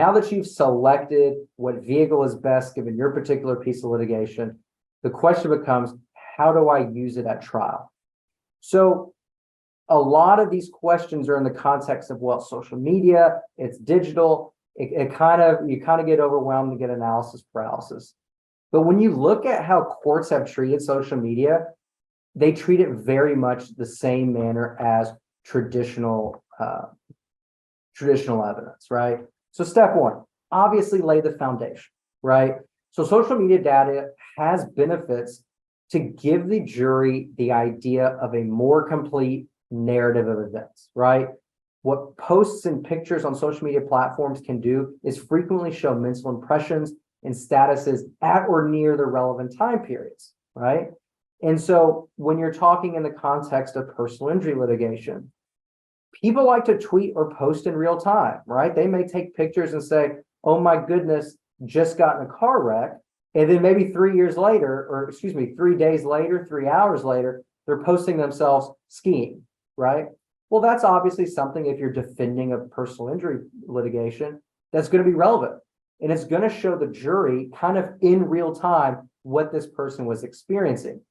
Now that you've selected what vehicle is best given your particular piece of litigation, the question becomes, how do I use it at trial? So a lot of these questions are in the context of, well, social media, it's digital. You kind of get overwhelmed and get analysis paralysis. But when you look at how courts have treated social media, they treat it very much the same manner as traditional evidence, right? So step one, obviously lay the foundation, right? So social media data has benefits to give the jury the idea of a more complete narrative of events, right? What posts and pictures on social media platforms can do is frequently show mental impressions and statuses at or near the relevant time periods, right? And so when you're talking in the context of personal injury litigation, people like to tweet or post in real time, right? They may take pictures and say, oh my goodness, just got in a car wreck. And then maybe 3 days later, 3 hours later, they're posting themselves skiing, right? Well, that's obviously something, if you're defending a personal injury litigation, that's going to be relevant. And it's going to show the jury kind of in real time what this person was experiencing.